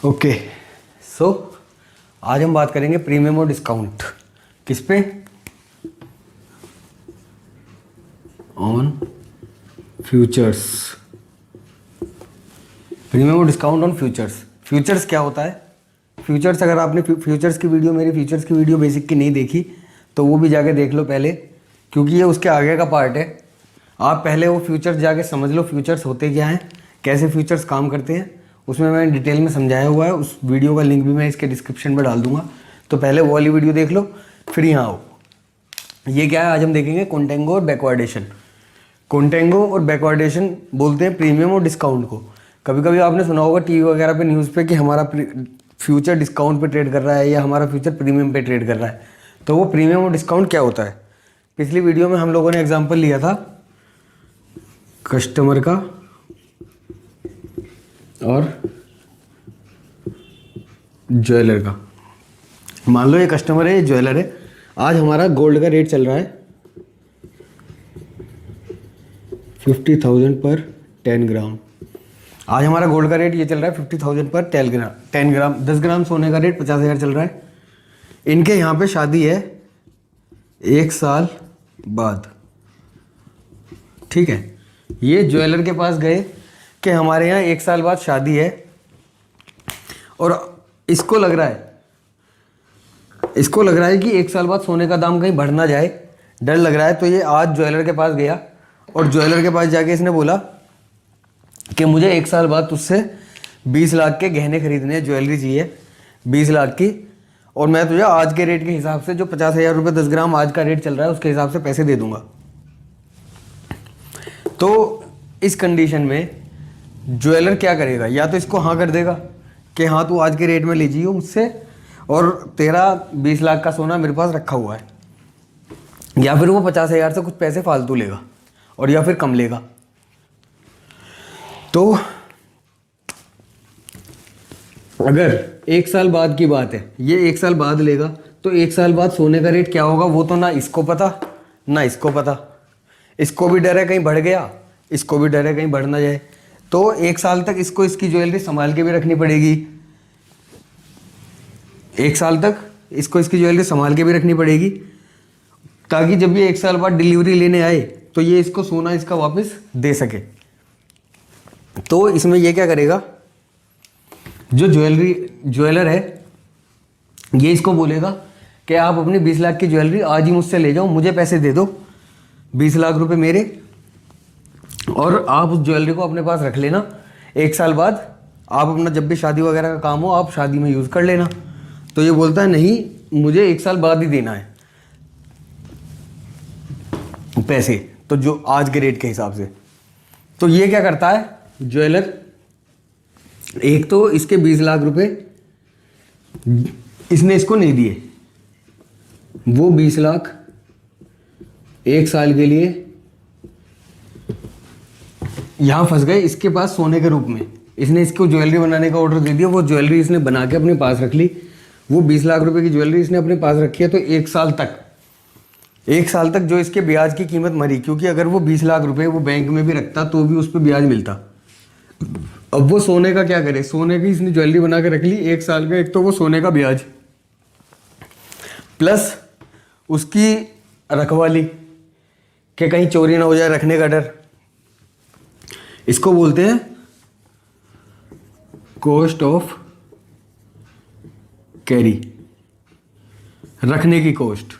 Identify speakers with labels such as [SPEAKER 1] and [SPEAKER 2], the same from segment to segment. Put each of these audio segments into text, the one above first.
[SPEAKER 1] Okay so आज हम बात करेंगे प्रीमियम और डिस्काउंट। किस पे? On futures. प्रीमियम और डिस्काउंट ऑन फ्यूचर्स। फ्यूचर्स क्या होता है? फ्यूचर्स, अगर आपने फ्यूचर्स की वीडियो, मेरी फ्यूचर्स की वीडियो बेसिक की नहीं देखी तो वो भी जाके देख लो पहले, क्योंकि ये उसके आगे का पार्ट है। आप पहले वो फ्यूचर्स जाके समझ लो, फ्यूचर्स होते क्या हैं, कैसे फ्यूचर्स काम करते हैं। उसमें मैंने डिटेल में समझाया हुआ है, उस वीडियो का लिंक भी मैं इसके डिस्क्रिप्शन में डाल दूंगा। तो पहले वो वाली वीडियो देख लो, फिर यहाँ आओ। ये क्या है, आज हम देखेंगे कॉन्टेंगो और बैकवर्डेशन। कॉन्टेंगो और बैकवर्डेशन बोलते हैं प्रीमियम और डिस्काउंट को। कभी कभी आपने सुना होगा टीवी वगैरह पे, न्यूज़ पे, कि हमारा फ्यूचर डिस्काउंट पे ट्रेड कर रहा है या हमारा फ्यूचर प्रीमियम पे ट्रेड कर रहा है। तो वो प्रीमियम और डिस्काउंट क्या होता है? पिछली वीडियो में हम लोगों ने एग्जांपल लिया था कस्टमर का और ज्वेलर का। मान लो ये कस्टमर है, ये ज्वेलर है। आज हमारा गोल्ड का रेट चल रहा है 50,000 पर 10 ग्राम। आज हमारा गोल्ड का रेट ये चल रहा है 50,000 पर 10 ग्राम। 10 ग्राम सोने का रेट 50,000 चल रहा है। इनके यहाँ पे शादी है 1 साल बाद, ठीक है। ये ज्वेलर के पास गए कि हमारे यहाँ 1 साल बाद शादी है, और इसको लग रहा है कि 1 साल बाद सोने का दाम कहीं बढ़ ना जाए, डर लग रहा है। तो ये आज ज्वेलर के पास गया और ज्वेलर के पास जाके इसने बोला कि मुझे 1 साल बाद तुझसे 20 लाख के गहने खरीदने हैं, ज्वेलरी चाहिए 20 लाख की, और मैं तुझे आज के रेट के हिसाब से, जो 50,000 रुपये 10 ग्राम आज का रेट चल रहा है, उसके हिसाब से पैसे दे दूंगा। तो इस कंडीशन में ज्वेलर क्या करेगा? या तो इसको हाँ कर देगा कि हाँ तू आज के रेट में लीजिए मुझसे, और तेरा 20 लाख का सोना मेरे पास रखा हुआ है, या फिर वो 50,000 से कुछ पैसे फालतू लेगा, और या फिर कम लेगा। तो अगर 1 साल बाद की बात है, ये 1 साल बाद लेगा, तो 1 साल बाद सोने का रेट क्या होगा वो तो ना इसको पता ना इसको पता। इसको भी डर है कहीं बढ़ गया, इसको भी डर है कहीं बढ़ ना जाए। तो 1 साल तक इसको इसकी ज्वेलरी संभाल के भी रखनी पड़ेगी। 1 साल तक इसको इसकी ज्वेलरी संभाल के भी रखनी पड़ेगी, ताकि जब ये 1 साल बाद डिलीवरी लेने आए तो ये इसको सोना इसका वापस दे सके। तो इसमें ये क्या करेगा, जो ज्वेलर है, ये इसको बोलेगा कि आप अपनी 20 लाख की ज्वेलरी आज ही मुझसे ले जाओ, मुझे पैसे दे दो 20 लाख रुपए मेरे, और आप उस ज्वेलरी को अपने पास रख लेना। 1 साल बाद आप अपना जब भी शादी वगैरह का काम हो, आप शादी में यूज़ कर लेना। तो ये बोलता है नहीं, मुझे 1 साल बाद ही देना है पैसे, तो जो आज के रेट के हिसाब से। तो ये क्या करता है ज्वेलर, एक तो इसके 20 लाख रुपए इसने इसको नहीं दिए, वो 20 लाख 1 साल के लिए यहां फंस गए इसके पास सोने के रूप में। इसने इसको ज्वेलरी बनाने का ऑर्डर दे दिया, वो ज्वेलरी इसने बना के अपने पास रख ली। वो 20 लाख रुपए की ज्वेलरी इसने अपने पास रखी है। तो 1 साल तक जो इसके ब्याज की कीमत मरी, क्योंकि अगर वो 20 लाख रुपए वो बैंक में भी रखता तो भी उस पर ब्याज मिलता। अब वो सोने का क्या करे, सोने की इसने ज्वेलरी बना के रख ली 1 साल का, एक तो वो सोने का ब्याज प्लस उसकी रखवाली कि कहीं चोरी ना हो जाए, रखने का डर। इसको बोलते हैं कॉस्ट ऑफ कैरी, रखने की कॉस्ट।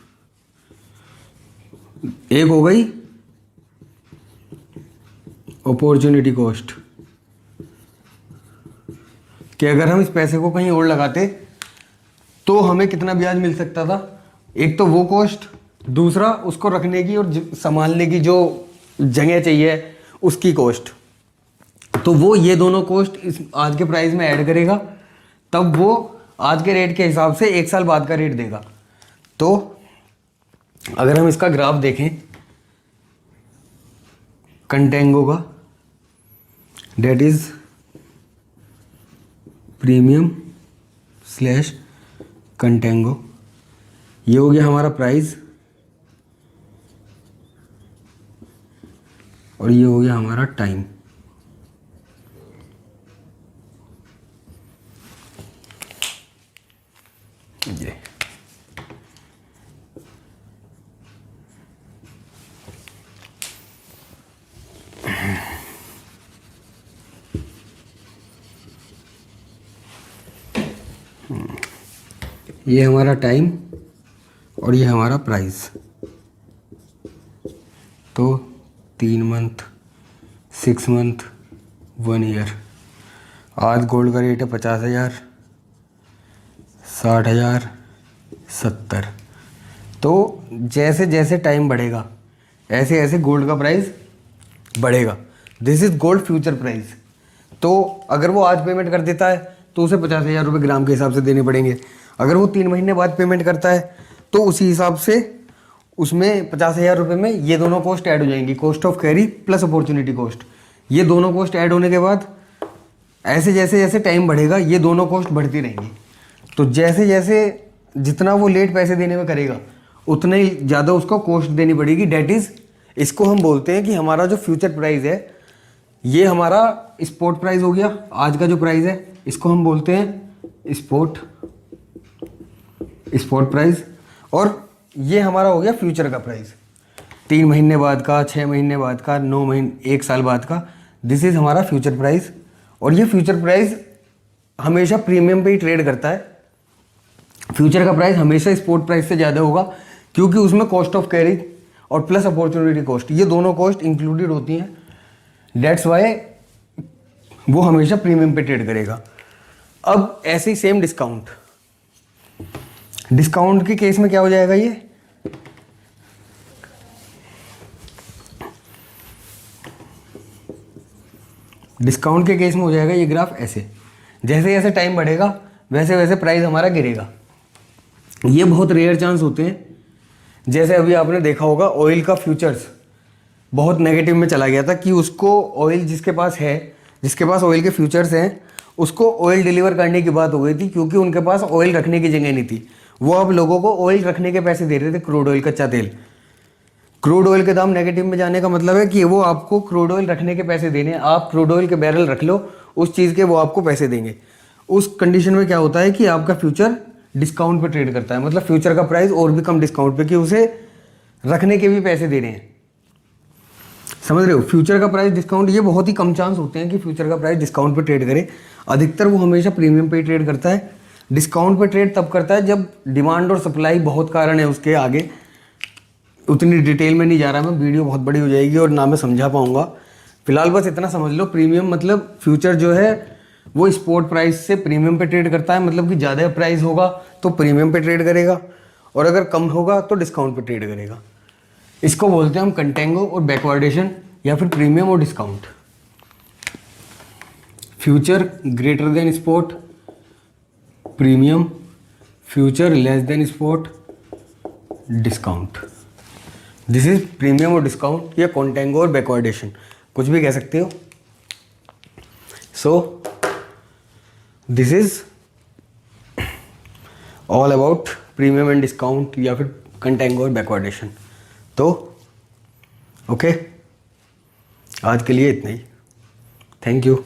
[SPEAKER 1] एक हो गई अपॉर्चुनिटी कॉस्ट, कि अगर हम इस पैसे को कहीं और लगाते तो हमें कितना ब्याज मिल सकता था। एक तो वो कॉस्ट, दूसरा उसको रखने की और संभालने की जो जगह चाहिए उसकी कॉस्ट। तो वो ये दोनों कॉस्ट इस आज के प्राइस में ऐड करेगा, तब वो आज के रेट के हिसाब से 1 साल बाद का रेट देगा। तो अगर हम इसका ग्राफ देखें कंटेंगो का, डेट इज प्रीमियम स्लैश कंटेंगो, ये हो गया हमारा प्राइस और ये हो गया हमारा टाइम। ये हमारा टाइम और ये हमारा प्राइस। तो 3 मंथ, 6 मंथ, 1 ईयर। आज गोल्ड का रेट है 50,000, 60,000, 70। तो जैसे जैसे टाइम बढ़ेगा ऐसे ऐसे गोल्ड का प्राइस बढ़ेगा। This is gold future price. तो अगर वो आज पेमेंट कर देता है तो उसे 50,000 रुपये ग्राम के हिसाब से देने पड़ेंगे। अगर वो 3 महीने बाद पेमेंट करता है तो उसी हिसाब से उसमें 50,000 रुपये में ये दोनों कॉस्ट ऐड हो जाएंगी, cost of carry plus opportunity cost. ये दोनों कॉस्ट ऐड होने के बाद ऐसे जैसे जैसे टाइम बढ़ेगा ये दोनों कॉस्ट बढ़ती रहेंगी। तो जैसे जैसे जितना वो लेट पैसे देने में करेगा उतना ही ज़्यादा उसको कॉस्ट देनी पड़ेगी। डेट इज़, इसको हम बोलते हैं कि हमारा जो फ्यूचर प्राइस है ये हमारा स्पॉट प्राइस हो गया। आज का जो प्राइस है इसको हम बोलते हैं स्पॉट प्राइस, और ये हमारा हो गया फ्यूचर का प्राइस। 3 महीने बाद का, 6 महीने बाद का, 9 महीने, 1 साल बाद का, दिस इज़ हमारा फ्यूचर प्राइस। और ये फ्यूचर प्राइस हमेशा प्रीमियम पे ही ट्रेड करता है। फ्यूचर का प्राइस हमेशा स्पॉट प्राइस से ज़्यादा होगा क्योंकि उसमें कॉस्ट ऑफ कैरी और प्लस अपॉर्चुनिटी कॉस्ट, ये दोनों कॉस्ट इंक्लूडेड होती हैं। डेट्स वाई वो हमेशा प्रीमियम पे ट्रेड करेगा। अब ऐसे ही सेम डिस्काउंट के केस में क्या हो जाएगा, ये डिस्काउंट के केस में हो जाएगा ये ग्राफ ऐसे। जैसे जैसे टाइम बढ़ेगा वैसे वैसे प्राइस हमारा गिरेगा। ये बहुत रेयर चांस होते हैं। जैसे अभी आपने देखा होगा ऑयल का फ्यूचर्स बहुत नेगेटिव में चला गया था कि उसको ऑयल जिसके पास ऑयल के फ्यूचर्स हैं उसको ऑयल डिलीवर करने की बात हो गई थी क्योंकि उनके पास ऑयल रखने की जगह नहीं थी। वो अब लोगों को ऑयल रखने के पैसे दे रहे थे, क्रूड ऑयल, कच्चा तेल। क्रूड ऑयल के दाम नेगेटिव में जाने का मतलब है कि वो आपको क्रूड ऑयल रखने के पैसे देने, आप क्रूड ऑयल के बैरल रख लो उस चीज़ के, वो आपको पैसे देंगे। उस कंडीशन में क्या होता है कि आपका फ्यूचर डिस्काउंट पे ट्रेड करता है, मतलब फ्यूचर का प्राइस और भी कम डिस्काउंट पे, कि उसे रखने के भी पैसे दे रहे हैं। समझ रहे हो? फ्यूचर का प्राइस डिस्काउंट, ये बहुत ही कम चांस होते हैं कि फ्यूचर का प्राइस डिस्काउंट पे ट्रेड करे। अधिकतर वो हमेशा प्रीमियम पे ट्रेड करता है। डिस्काउंट पे ट्रेड तब करता है जब डिमांड और सप्लाई, बहुत कारण है उसके आगे, उतनी डिटेल में नहीं जा रहा मैं, वीडियो बहुत बड़ी हो जाएगी और ना मैं समझा पाऊंगा। फिलहाल बस इतना समझ लो, प्रीमियम मतलब फ्यूचर जो है वो स्पॉट प्राइस से प्रीमियम पे ट्रेड करता है। मतलब कि ज़्यादा प्राइस होगा तो प्रीमियम पे ट्रेड करेगा और अगर कम होगा तो डिस्काउंट पे ट्रेड करेगा। इसको बोलते हैं हम कंटेंगो और बैकवर्डेशन, या फिर प्रीमियम और discount. Future greater than spot premium, future less than spot discount. This is premium और डिस्काउंट, या कंटेंगो और बैकवर्डेशन, कुछ भी कह सकते हो। So this is all about premium and discount, या फिर कंटेंगो और बैकवर्डेशन। तो ओके, आज के लिए इतना ही। Thank you.